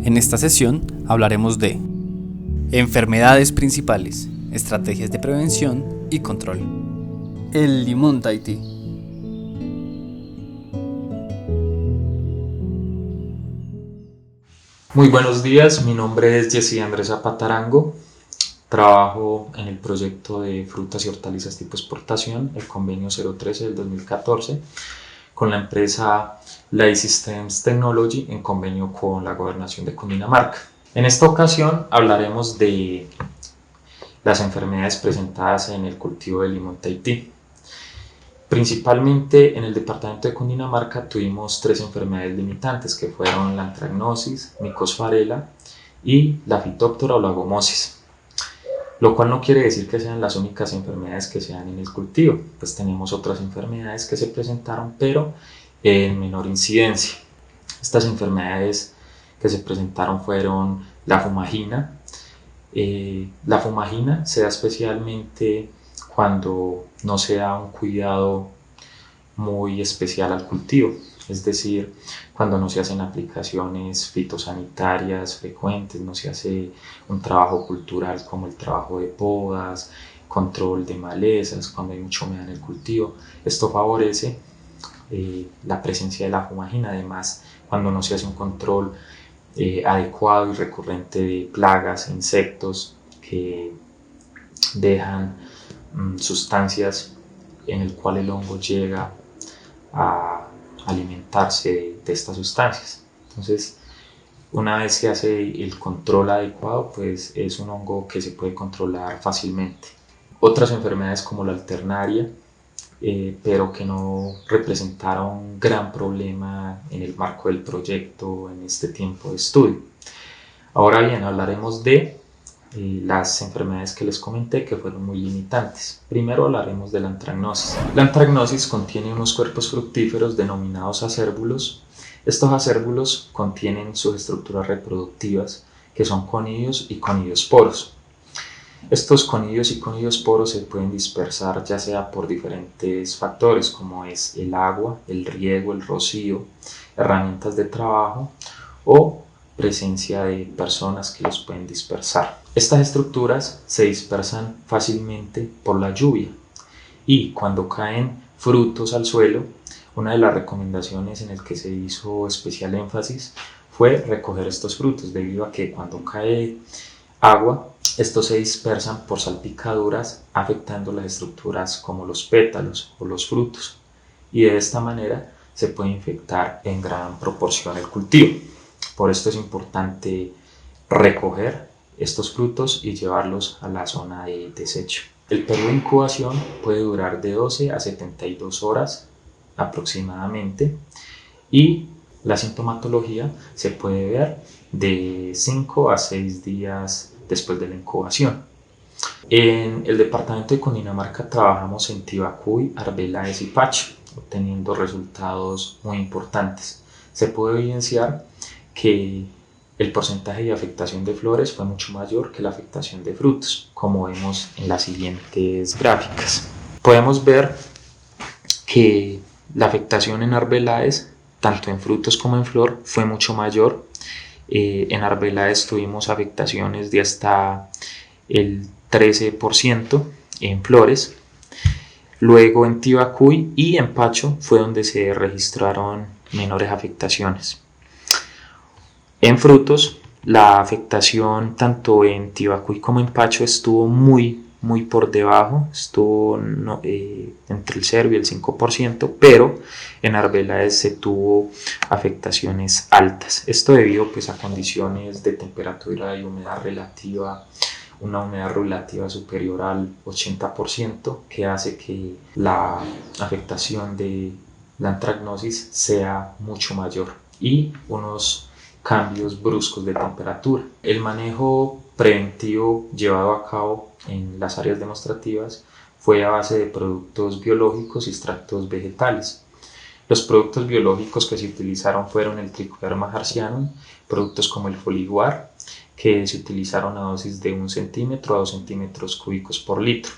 En esta sesión hablaremos de enfermedades principales, estrategias de prevención y control. El limón Tahití. Muy buenos días, mi nombre es Jessy Andrés Zapata Arango. Trabajo en el proyecto de frutas y hortalizas tipo exportación, el convenio 013 del 2014, con la empresa Lay Systems Technology en convenio con la Gobernación de Cundinamarca. En esta ocasión hablaremos de las enfermedades presentadas en el cultivo de limón Tahití. Principalmente en el departamento de Cundinamarca tuvimos 3 enfermedades limitantes que fueron la anthragnosis, Mycos-Varela y la Phytophthora o lagomosis. Lo cual no quiere decir que sean las únicas enfermedades que se dan en el cultivo, pues tenemos otras enfermedades que se presentaron pero en menor incidencia. Estas enfermedades que se presentaron fueron la fumagina. La fumagina se da especialmente cuando no se da un cuidado muy especial al cultivo, es decir, cuando no se hacen aplicaciones fitosanitarias frecuentes, no se hace un trabajo cultural como el trabajo de podas, control de malezas, cuando hay mucha humedad en el cultivo. Esto favorece la presencia de la fumagina. Además, cuando no se hace un control adecuado y recurrente de plagas e insectos que dejan sustancias en el cual el hongo llega a alimentarse de estas sustancias. Entonces, una vez se hace el control adecuado, pues es un hongo que se puede controlar fácilmente. Otras enfermedades como la alternaria, pero que no representaron un gran problema en el marco del proyecto en este tiempo de estudio. Ahora bien, hablaremos de las enfermedades que les comenté que fueron muy limitantes. Primero hablaremos de la anthragnosis. La anthragnosis contiene unos cuerpos fructíferos denominados acérbulos. Estos acérbulos contienen sus estructuras reproductivas que son conidios y conidiosporos. Estos conidios y conidiosporos se pueden dispersar ya sea por diferentes factores como es el agua, el riego, el rocío, herramientas de trabajo o presencia de personas que los pueden dispersar. Estas estructuras se dispersan fácilmente por la lluvia y cuando caen frutos al suelo, una de las recomendaciones en el que se hizo especial énfasis fue recoger estos frutos, debido a que cuando cae agua, estos se dispersan por salpicaduras afectando las estructuras como los pétalos o los frutos, y de esta manera se puede infectar en gran proporción el cultivo. Por esto es importante recoger estos frutos y llevarlos a la zona de desecho. El periodo de incubación puede durar de 12 a 72 horas aproximadamente y la sintomatología se puede ver de 5 a 6 días después de la incubación. En el departamento de Cundinamarca trabajamos en Tibacuy, Arbeláez y Pacho, obteniendo resultados muy importantes. Se puede evidenciar que el porcentaje de afectación de flores fue mucho mayor que la afectación de frutos, como vemos en las siguientes gráficas. Podemos ver que la afectación en Arbeláez, tanto en frutos como en flor, fue mucho mayor. En Arbeláez tuvimos afectaciones de hasta el 13% en flores. Luego en Tibacuy y en Pacho fue donde se registraron menores afectaciones. En frutos, la afectación tanto en Tibacuy como en Pacho estuvo muy por debajo, estuvo entre el 0 y el 5%, pero en Arbeláez se tuvo afectaciones altas. Esto debido pues a condiciones de temperatura y humedad relativa, una humedad relativa superior al 80%, que hace que la afectación de la anthragnosis sea mucho mayor, y unos cambios bruscos de temperatura. El manejo preventivo llevado a cabo en las áreas demostrativas fue a base de productos biológicos y extractos vegetales. Los productos biológicos que se utilizaron fueron el Trichoderma herrzianum, productos como el Foliguar, que se utilizaron a dosis de 1 centímetro a 2 centímetros cúbicos por litro.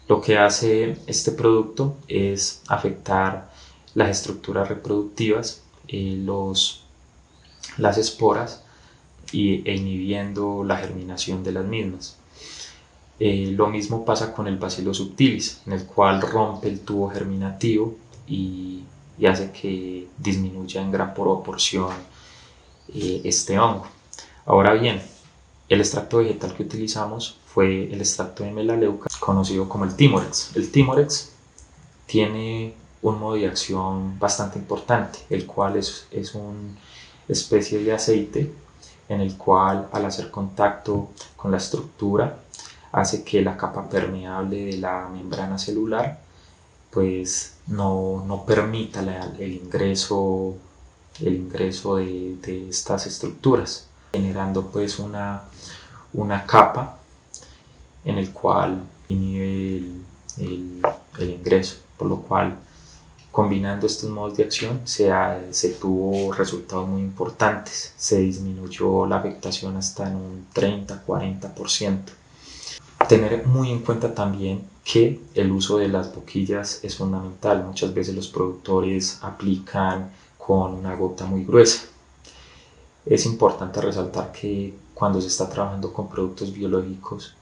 Lo que hace este producto es afectar las estructuras reproductivas, las esporas e inhibiendo la germinación de las mismas. Lo mismo pasa con el Bacillus subtilis, en el cual rompe el tubo germinativo y hace que disminuya en gran proporción este hongo. Ahora bien, el extracto vegetal que utilizamos fue el extracto de Melaleuca, conocido como el Timorex. El Timorex tiene un modo de acción bastante importante, el cual es una especie de aceite en el cual, al hacer contacto con la estructura, hace que la capa permeable de la membrana celular pues no permita el ingreso de estas estructuras, generando pues una capa en el cual inhibe el ingreso, por lo cual combinando estos modos de acción se tuvo resultados muy importantes, se disminuyó la afectación hasta en un 30-40%. Tener muy en cuenta también que el uso de las boquillas es fundamental. Muchas veces los productores aplican con una gota muy gruesa. Es importante resaltar que cuando se está trabajando con productos biológicos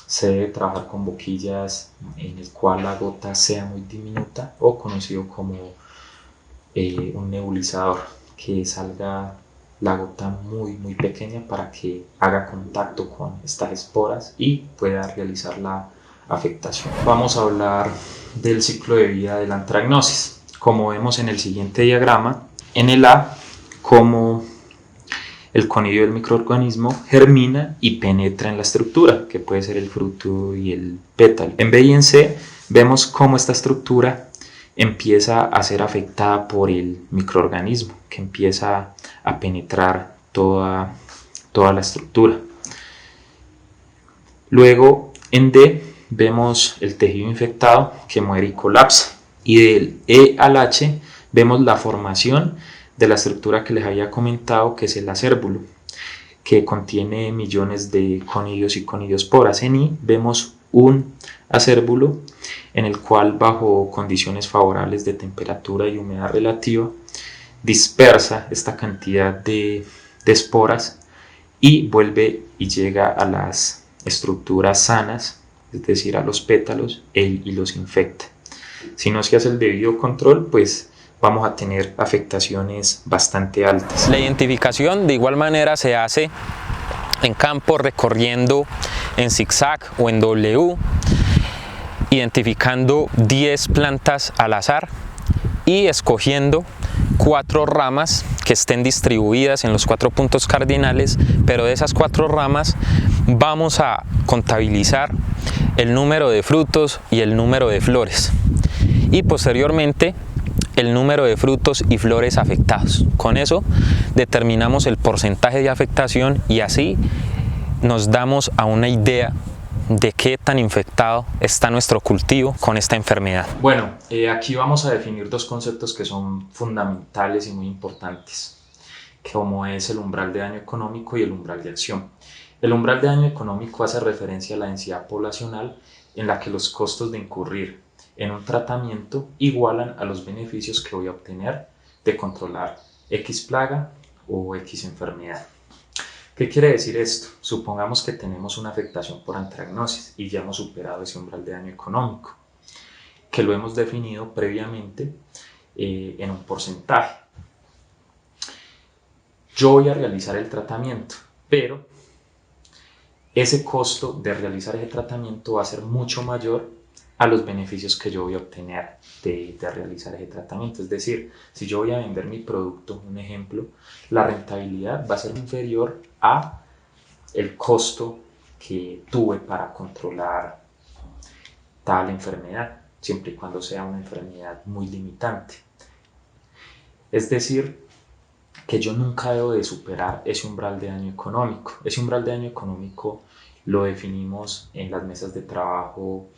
se debe trabajar con boquillas en el cual la gota sea muy diminuta o conocido como un nebulizador, que salga la gota muy pequeña para que haga contacto con estas esporas y pueda realizar la afectación. Vamos a hablar del ciclo de vida de la antragnosis. Como vemos en el siguiente diagrama, en el A, como el conillo del microorganismo germina y penetra en la estructura, que puede ser el fruto y el pétalo. En B y en C vemos cómo esta estructura empieza a ser afectada por el microorganismo, que empieza a penetrar toda la estructura. Luego, en D, vemos el tejido infectado que muere y colapsa. Y del E al H, vemos la formación de la estructura que les había comentado, que es el acérbulo, que contiene millones de conillos y conidiosporas. En I, vemos un acérbulo en el cual, bajo condiciones favorables de temperatura y humedad relativa, dispersa esta cantidad de esporas y vuelve y llega a las estructuras sanas, es decir, a los pétalos, y los infecta. Si no se hace el debido control, pues vamos a tener afectaciones bastante altas. La identificación de igual manera se hace en campo recorriendo en zigzag o en W, identificando 10 plantas al azar y escogiendo 4 ramas que estén distribuidas en los 4 puntos cardinales, pero de esas 4 ramas vamos a contabilizar el número de frutos y el número de flores y posteriormente el número de frutos y flores afectados. Con eso determinamos el porcentaje de afectación y así nos damos a una idea de qué tan infectado está nuestro cultivo con esta enfermedad. Bueno, aquí vamos a definir 2 conceptos que son fundamentales y muy importantes, como es el umbral de daño económico y el umbral de acción. El umbral de daño económico hace referencia a la densidad poblacional en la que los costos de incurrir en un tratamiento igualan a los beneficios que voy a obtener de controlar X plaga o X enfermedad. ¿Qué quiere decir esto? Supongamos que tenemos una afectación por antragnosis y ya hemos superado ese umbral de daño económico, que lo hemos definido previamente en un porcentaje. Yo voy a realizar el tratamiento, pero ese costo de realizar ese tratamiento va a ser mucho mayor a los beneficios que yo voy a obtener de realizar ese tratamiento. Es decir, si yo voy a vender mi producto, un ejemplo, la rentabilidad va a ser inferior a el costo que tuve para controlar tal enfermedad, siempre y cuando sea una enfermedad muy limitante. Es decir, que yo nunca debo de superar ese umbral de daño económico. Ese umbral de daño económico lo definimos en las mesas de trabajo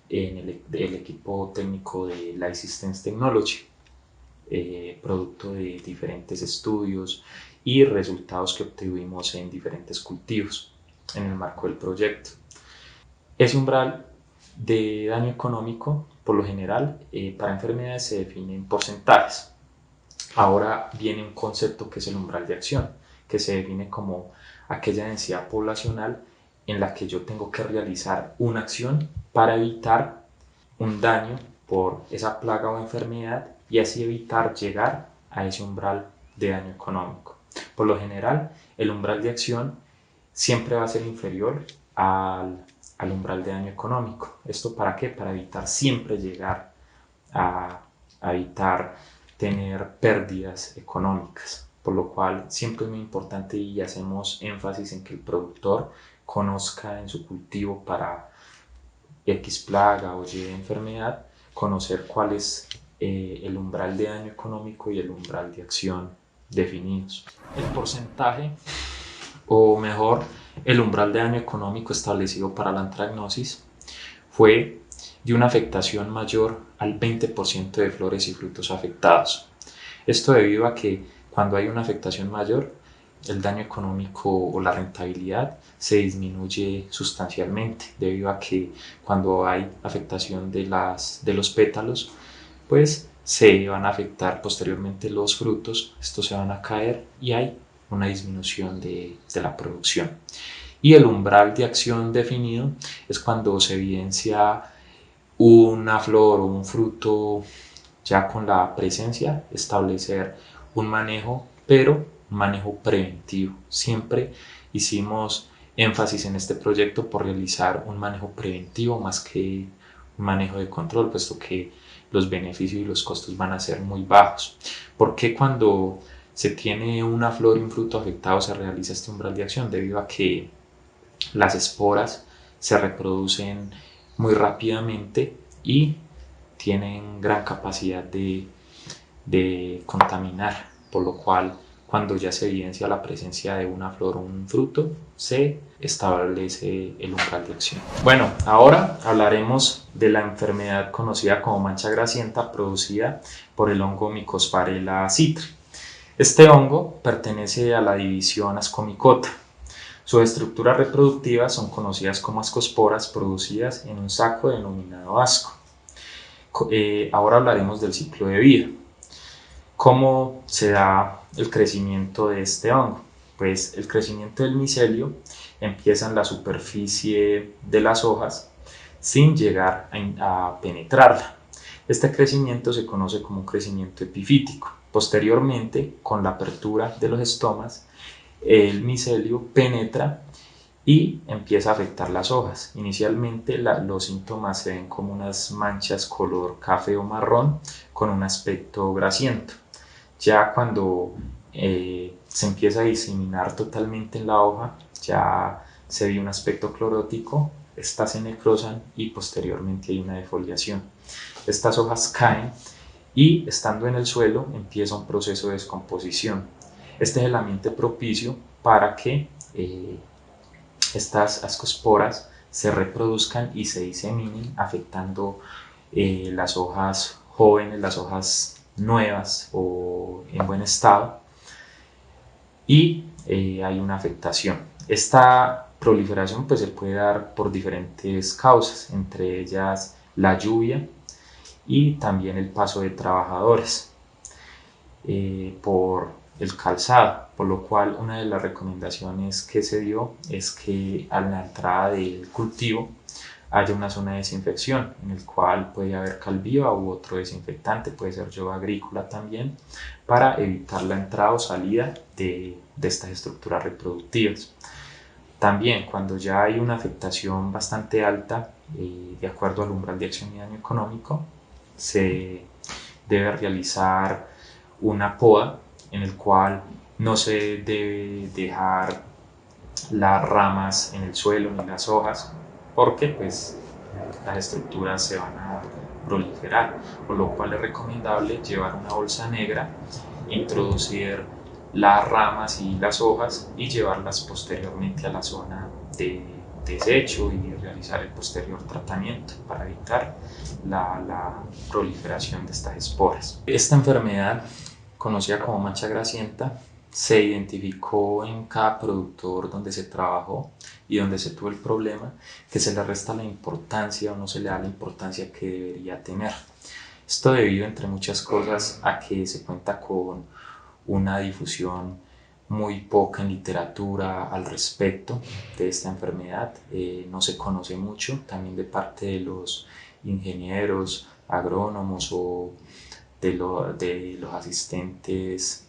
en el equipo técnico de Life Systems Technology, producto de diferentes estudios y resultados que obtuvimos en diferentes cultivos en el marco del proyecto. Ese umbral de daño económico, por lo general, para enfermedades se define en porcentajes. Ahora viene un concepto que es el umbral de acción, que se define como aquella densidad poblacional en la que yo tengo que realizar una acción para evitar un daño por esa plaga o enfermedad y así evitar llegar a ese umbral de daño económico. Por lo general, el umbral de acción siempre va a ser inferior al umbral de daño económico. ¿Esto para qué? Para evitar siempre llegar a evitar tener pérdidas económicas, por lo cual siempre es muy importante y hacemos énfasis en que el productor conozca en su cultivo para X plaga o Y enfermedad, conocer cuál es el umbral de daño económico y el umbral de acción definidos. El porcentaje, o mejor, el umbral de daño económico establecido para la antracnosis fue de una afectación mayor al 20% de flores y frutos afectados. Esto debido a que cuando hay una afectación mayor, el daño económico o la rentabilidad se disminuye sustancialmente, debido a que cuando hay afectación de los pétalos, pues se van a afectar posteriormente los frutos, estos se van a caer y hay una disminución de la producción. Y el umbral de acción definido es cuando se evidencia una flor o un fruto ya con la presencia, establecer un manejo, pero un manejo preventivo. Siempre hicimos énfasis en este proyecto por realizar un manejo preventivo más que un manejo de control, puesto que los beneficios y los costos van a ser muy bajos. Porque cuando se tiene una flor y un fruto afectado se realiza este umbral de acción? Debido a que las esporas se reproducen muy rápidamente y tienen gran capacidad de contaminar, por lo cual cuando ya se evidencia la presencia de una flor o un fruto, se establece el umbral de acción. Bueno, ahora hablaremos de la enfermedad conocida como mancha grasienta producida por el hongo Mycopharela citri. Este hongo pertenece a la división Ascomycota. Sus estructuras reproductivas son conocidas como ascosporas producidas en un saco denominado asco. Ahora hablaremos del ciclo de vida. ¿Cómo se da el crecimiento de este hongo? Pues el crecimiento del micelio empieza en la superficie de las hojas sin llegar a penetrarla. Este crecimiento se conoce como un crecimiento epifítico. Posteriormente, con la apertura de los estomas, el micelio penetra y empieza a afectar las hojas. Inicialmente los síntomas se ven como unas manchas color café o marrón con un aspecto grasiento. Ya cuando se empieza a diseminar totalmente en la hoja, ya se ve un aspecto clorótico, estas se necrosan y posteriormente hay una defoliación. Estas hojas caen y estando en el suelo empieza un proceso de descomposición. Este es el ambiente propicio para que estas ascosporas se reproduzcan y se diseminen, afectando las hojas jóvenes, las hojas nuevas o en buen estado, y hay una afectación. Esta proliferación pues, se puede dar por diferentes causas, entre ellas la lluvia y también el paso de trabajadores por el calzado, por lo cual una de las recomendaciones que se dio es que a la entrada del cultivo haya una zona de desinfección en el cual puede haber cal viva u otro desinfectante, puede ser yodo agrícola también, para evitar la entrada o salida de estas estructuras reproductivas. También cuando ya hay una afectación bastante alta, de acuerdo al umbral de acción y daño económico, se debe realizar una poda en el cual no se debe dejar las ramas en el suelo ni las hojas, porque pues las estructuras se van a proliferar, por lo cual es recomendable llevar una bolsa negra, introducir las ramas y las hojas y llevarlas posteriormente a la zona de desecho y realizar el posterior tratamiento para evitar la proliferación de estas esporas. Esta enfermedad, conocida como mancha grasienta, se identificó en cada productor donde se trabajó y donde se tuvo el problema, que se le resta la importancia o no se le da la importancia que debería tener. Esto debido, entre muchas cosas, a que se cuenta con una difusión muy poca en literatura al respecto de esta enfermedad, no se conoce mucho también de parte de los ingenieros, agrónomos o de los asistentes,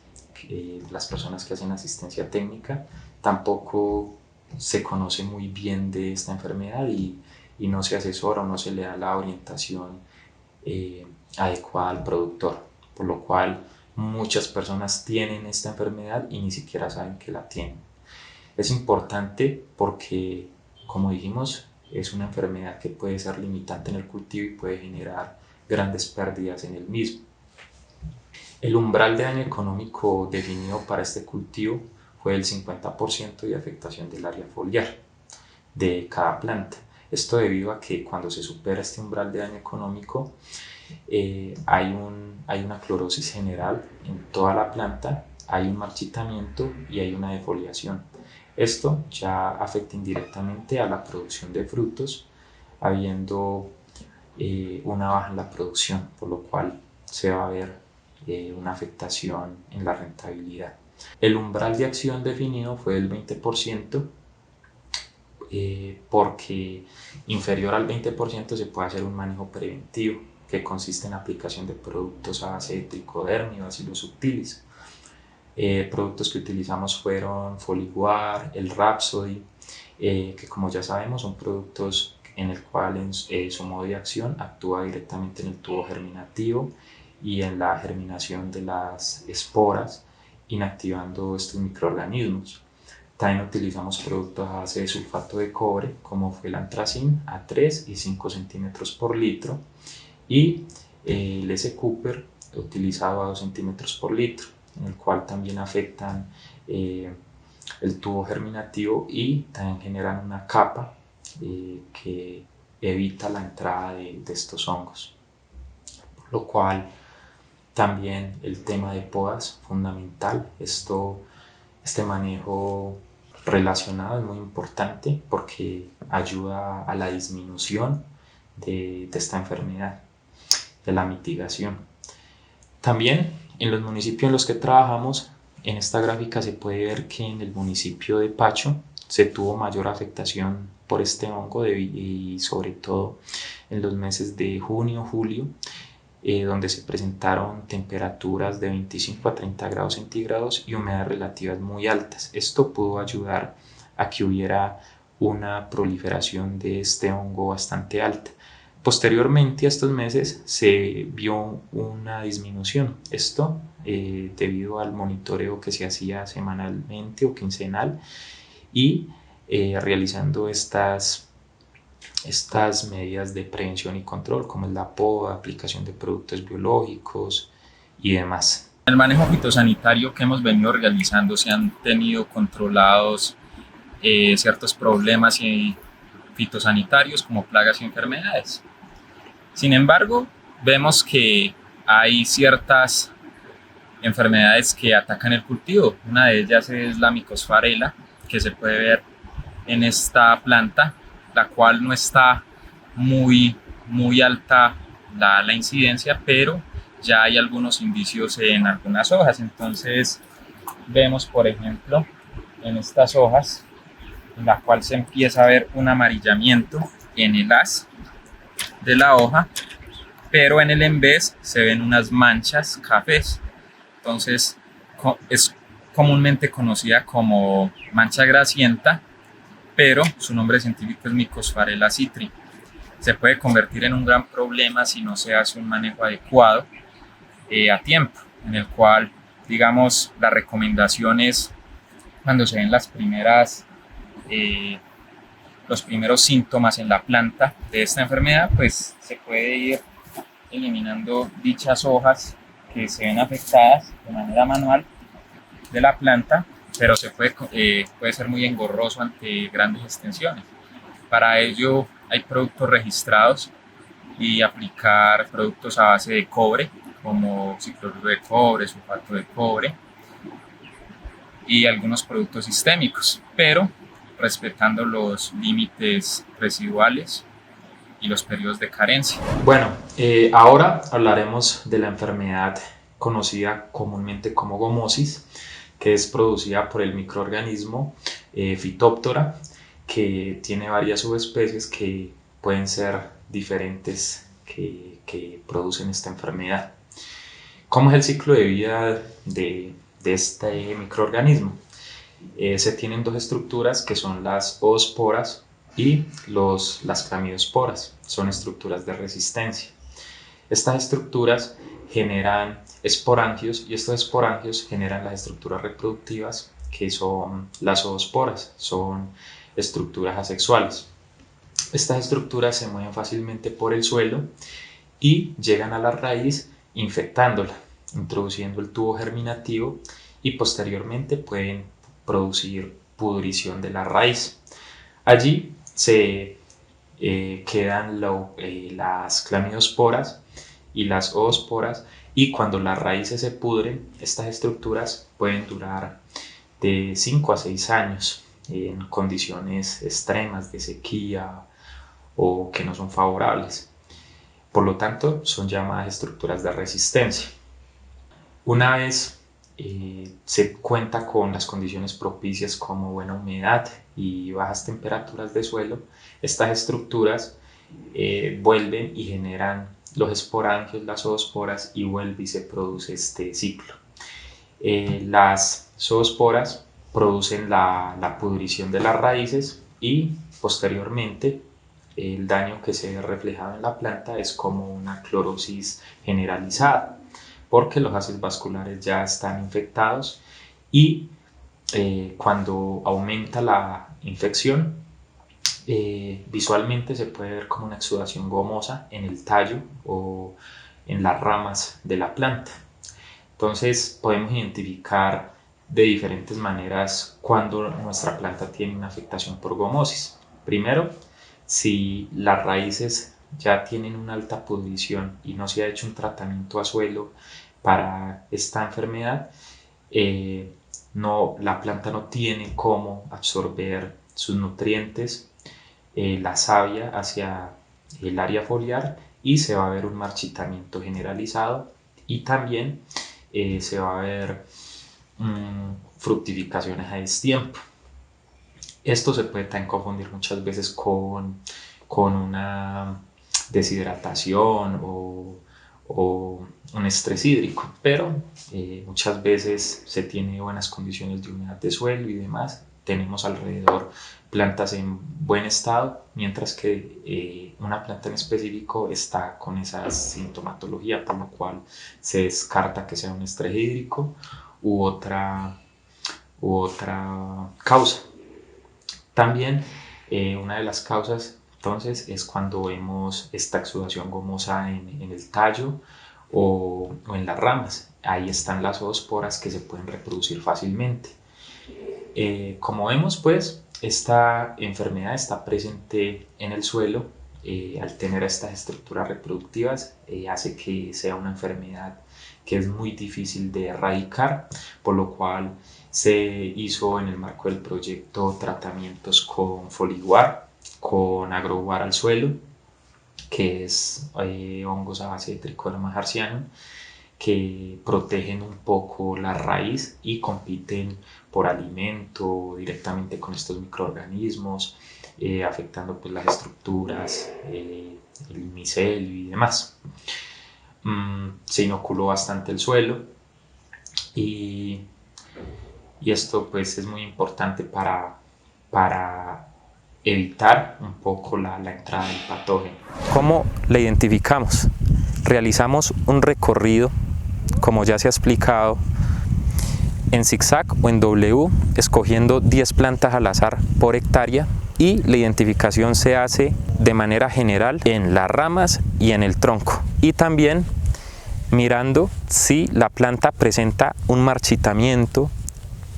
las personas que hacen asistencia técnica. Tampoco se conoce muy bien de esta enfermedad y no se asesora o no se le da la orientación adecuada al productor, por lo cual muchas personas tienen esta enfermedad y ni siquiera saben que la tienen. Es importante porque, como dijimos, es una enfermedad que puede ser limitante en el cultivo y puede generar grandes pérdidas en el mismo. El umbral de daño económico definido para este cultivo fue el 50% de afectación del área foliar de cada planta. Esto debido a que cuando se supera este umbral de daño económico, hay una clorosis general en toda la planta, hay un marchitamiento y hay una defoliación. Esto ya afecta indirectamente a la producción de frutos, habiendo una baja en la producción, por lo cual se va a ver una afectación en la rentabilidad. El umbral de acción definido fue del 20%, porque inferior al 20% se puede hacer un manejo preventivo que consiste en aplicación de productos a base de tricoderma y Bacillus subtilis. Productos que utilizamos fueron Foliguar, el Rhapsody, que como ya sabemos son productos en el cual su modo de acción actúa directamente en el tubo germinativo y en la germinación de las esporas, inactivando estos microorganismos. También utilizamos productos a base de sulfato de cobre, como fue el Anthracin a 3 y 5 centímetros por litro, y el S-Cooper utilizado a 2 centímetros por litro, en el cual también afectan el tubo germinativo y también generan una capa que evita la entrada de estos hongos. Por lo cual también el tema de podas fundamental. Este manejo relacionado es muy importante porque ayuda a la disminución de esta enfermedad, de la mitigación. También en los municipios en los que trabajamos, en esta gráfica se puede ver que en el municipio de Pacho se tuvo mayor afectación por este hongo y sobre todo en los meses de junio, julio, donde se presentaron temperaturas de 25 a 30 grados centígrados y humedades relativas muy altas. Esto pudo ayudar a que hubiera una proliferación de este hongo bastante alta. Posteriormente a estos meses se vio una disminución, esto debido al monitoreo que se hacía semanalmente o quincenal y realizando estas medidas de prevención y control, como es la poda, aplicación de productos biológicos y demás. En el manejo fitosanitario que hemos venido realizando se han tenido controlados ciertos problemas fitosanitarios como plagas y enfermedades. Sin embargo, vemos que hay ciertas enfermedades que atacan el cultivo. Una de ellas es la Mycopharela, que se puede ver en esta planta, la cual no está muy alta la incidencia, pero ya hay algunos indicios en algunas hojas. Entonces vemos, por ejemplo, en estas hojas, en la cual se empieza a ver un amarillamiento en el haz de la hoja, pero en el envés se ven unas manchas cafés. Entonces es comúnmente conocida como mancha grasienta, pero su nombre científico es Mycopharela citri. Se puede convertir en un gran problema si no se hace un manejo adecuado a tiempo, en el cual, digamos, la recomendación es cuando se ven los primeros síntomas en la planta de esta enfermedad, pues se puede ir eliminando dichas hojas que se ven afectadas de manera manual de la planta, pero puede ser muy engorroso ante grandes extensiones. Para ello hay productos registrados y aplicar productos a base de cobre, como cicloruro de cobre, sulfato de cobre y algunos productos sistémicos, pero respetando los límites residuales y los periodos de carencia. Bueno, ahora hablaremos de la enfermedad conocida comúnmente como gomosis, que es producida por el microorganismo Phytophthora, que tiene varias subespecies que pueden ser diferentes que producen esta enfermedad. ¿Cómo es el ciclo de vida de este microorganismo? Se tienen dos estructuras que son las oosporas y las clamidiosporas, son estructuras de resistencia. Estas estructuras generan esporangios y estos esporangios generan las estructuras reproductivas que son las oosporas, son estructuras asexuales. Estas estructuras se mueven fácilmente por el suelo y llegan a la raíz infectándola, introduciendo el tubo germinativo y posteriormente pueden producir pudrición de la raíz. Allí se quedan las clamidiosporas y las oosporas, y cuando las raíces se pudren, estas estructuras pueden durar de 5 a 6 años en condiciones extremas de sequía o que no son favorables. Por lo tanto, son llamadas estructuras de resistencia. Una vez se cuenta con las condiciones propicias como buena humedad y bajas temperaturas de suelo, estas estructuras vuelven y generan los esporangios, las zoosporas, y vuelve y se produce este ciclo. Las zoosporas producen la pudrición de las raíces y posteriormente el daño que se ve reflejado en la planta es como una clorosis generalizada, porque los haces vasculares ya están infectados y cuando aumenta la infección, visualmente se puede ver como una exudación gomosa en el tallo o en las ramas de la planta. Entonces podemos identificar de diferentes maneras cuando nuestra planta tiene una afectación por gomosis. Primero, si las raíces ya tienen una alta pudrición y no se ha hecho un tratamiento a suelo para esta enfermedad, la planta no tiene cómo absorber sus nutrientes, la savia hacia el área foliar, y se va a ver un marchitamiento generalizado y también se va a ver fructificaciones a destiempo. Esto se puede también confundir muchas veces con una deshidratación o un estrés hídrico, pero muchas veces se tiene buenas condiciones de humedad de suelo y demás. Tenemos alrededor plantas en buen estado, mientras que una planta en específico está con esa sintomatología, por lo cual se descarta que sea un estrés hídrico u otra causa. También una de las causas entonces es cuando vemos esta exudación gomosa en el tallo o en las ramas. Ahí están las zoosporas que se pueden reproducir fácilmente. Como vemos, pues, esta enfermedad está presente en el suelo. Al tener estas estructuras reproductivas, hace que sea una enfermedad que es muy difícil de erradicar, por lo cual se hizo en el marco del proyecto tratamientos con Foliguar, con Agroguar al suelo, que es hongos a base de Trichoderma marcianum, que protegen un poco la raíz y compiten por alimento directamente con estos microorganismos, afectando pues las estructuras, el micelio y demás. Se inoculó bastante el suelo y esto pues es muy importante para evitar un poco la entrada del patógeno. ¿Cómo la identificamos? Realizamos un recorrido, como ya se ha explicado, en zigzag o en W, escogiendo 10 plantas al azar por hectárea, y la identificación se hace de manera general en las ramas y en el tronco, y también mirando si la planta presenta un marchitamiento,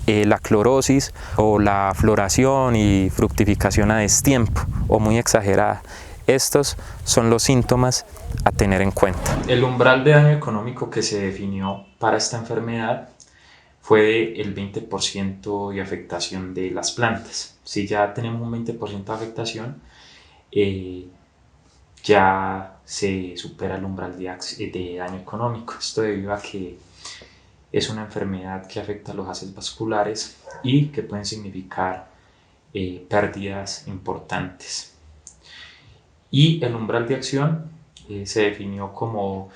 la clorosis o la floración y fructificación a destiempo o muy exagerada. Estos son los síntomas a tener en cuenta. El umbral de daño económico que se definió para esta enfermedad fue del 20% de afectación de las plantas. Si ya tenemos un 20% de afectación, ya se supera el umbral de daño económico. Esto debido a que es una enfermedad que afecta a los haces vasculares y que pueden significar pérdidas importantes. Y el umbral de acción se definió como: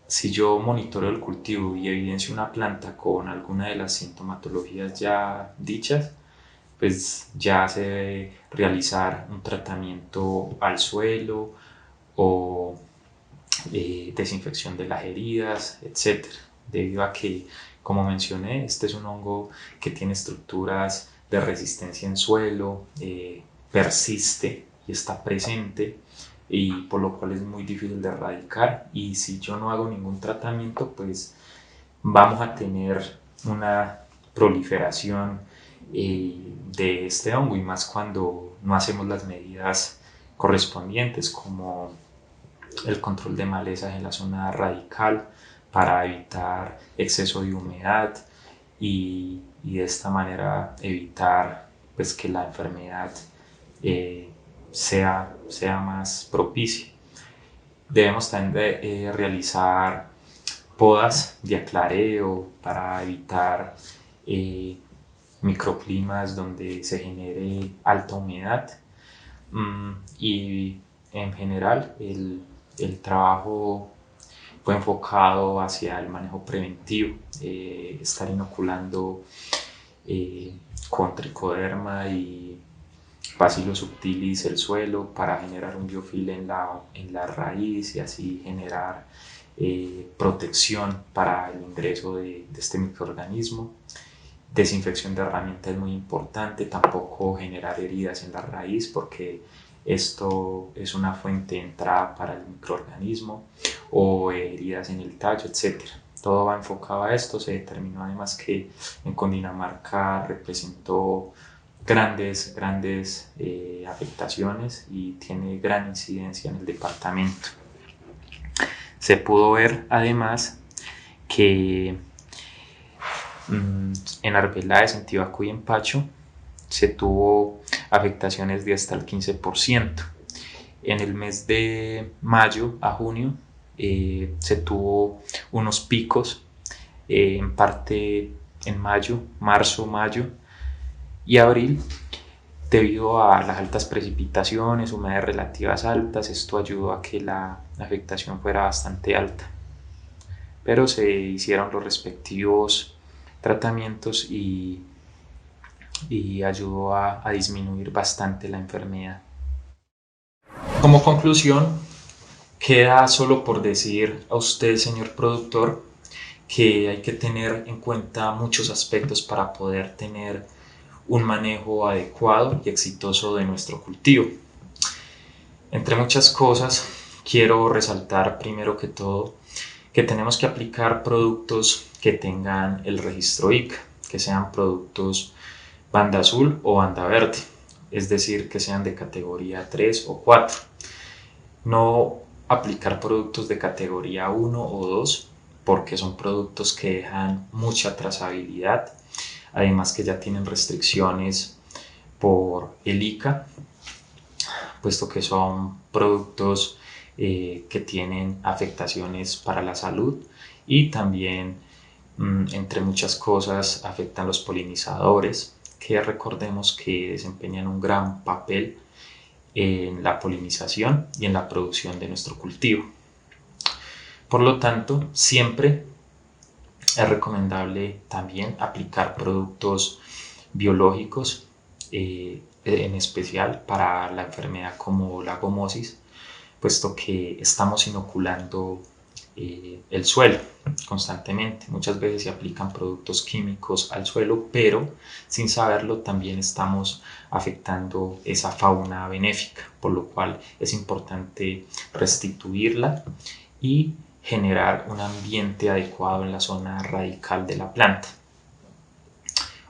si yo monitoreo el cultivo y evidencio una planta con alguna de las sintomatologías ya dichas, pues ya se debe realizar un tratamiento al suelo o desinfección de las heridas, etc. Debido a que, como mencioné, este es un hongo que tiene estructuras de resistencia en suelo, persiste y está presente, y por lo cual es muy difícil de erradicar, y si yo no hago ningún tratamiento, pues vamos a tener una proliferación de este hongo, y más cuando no hacemos las medidas correspondientes, como el control de malezas en la zona radical para evitar exceso de humedad y de esta manera evitar pues que la enfermedad sea más propicia. Debemos también realizar podas de aclareo para evitar microclimas donde se genere alta humedad, y en general el trabajo fue enfocado hacia el manejo preventivo, estar inoculando con tricoderma y Bacillus subtilis el suelo para generar un biofilm en la raíz y así generar protección para el ingreso de este microorganismo. Desinfección de herramientas es muy importante, tampoco generar heridas en la raíz porque esto es una fuente de entrada para el microorganismo, o heridas en el tallo, etc. Todo va enfocado a esto. Se determinó además que en Cundinamarca representó grandes afectaciones y tiene gran incidencia en el departamento. Se pudo ver además que en Arbeláez, en Tibaco y en Pacho se tuvo afectaciones de hasta el 15%. En el mes de mayo a junio se tuvo unos picos, en parte en marzo, mayo y abril, debido a las altas precipitaciones, humedades relativas altas. Esto ayudó a que la afectación fuera bastante alta, pero se hicieron los respectivos tratamientos y ayudó a disminuir bastante la enfermedad. Como conclusión, queda solo por decir a usted, señor productor, que hay que tener en cuenta muchos aspectos para poder tener un manejo adecuado y exitoso de nuestro cultivo. Entre muchas cosas, quiero resaltar primero que todo que tenemos que aplicar productos que tengan el registro ICA, que sean productos banda azul o banda verde, es decir, que sean de categoría 3 o 4. No aplicar productos de categoría 1 o 2 porque son productos que dejan mucha trazabilidad, además que ya tienen restricciones por el ICA, puesto que son productos que tienen afectaciones para la salud, y también, entre muchas cosas, afectan los polinizadores, que recordemos que desempeñan un gran papel en la polinización y en la producción de nuestro cultivo. Por lo tanto, siempre es recomendable también aplicar productos biológicos, en especial para la enfermedad como la gomosis, puesto que estamos inoculando el suelo constantemente. Muchas veces se aplican productos químicos al suelo, pero sin saberlo también estamos afectando esa fauna benéfica, por lo cual es importante restituirla y generar un ambiente adecuado en la zona radical de la planta.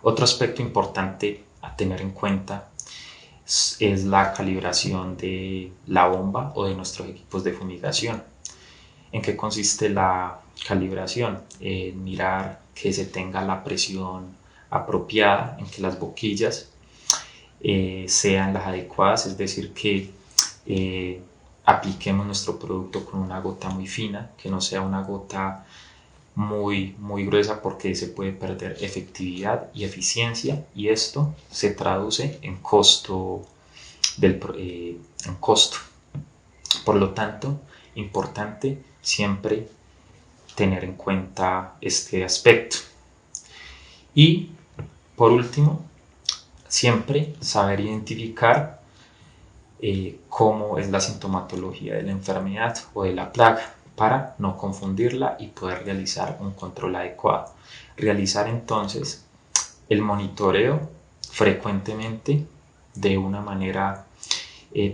Otro aspecto importante a tener en cuenta es la calibración de la bomba o de nuestros equipos de fumigación. ¿En qué consiste la calibración? En mirar que se tenga la presión apropiada, en que las boquillas sean las adecuadas, es decir, que apliquemos nuestro producto con una gota muy fina, que no sea una gota muy gruesa porque se puede perder efectividad y eficiencia, y esto se traduce en costo en costo. Por lo tanto, importante siempre tener en cuenta este aspecto. Y por último, siempre saber identificar cómo es la sintomatología de la enfermedad o de la plaga para no confundirla y poder realizar un control adecuado. Realizar entonces el monitoreo frecuentemente de una manera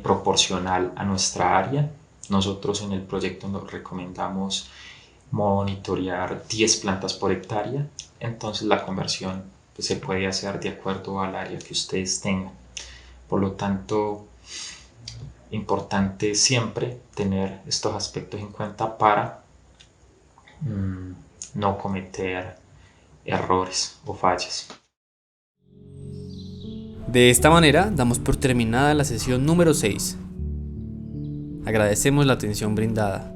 proporcional a nuestra área. Nosotros en el proyecto nos recomendamos monitorear 10 plantas por hectárea, entonces la conversión pues, se puede hacer de acuerdo al área que ustedes tengan. Por lo tanto, importante siempre tener estos aspectos en cuenta para no cometer errores o fallas. De esta manera damos por terminada la sesión número 6. Agradecemos la atención brindada.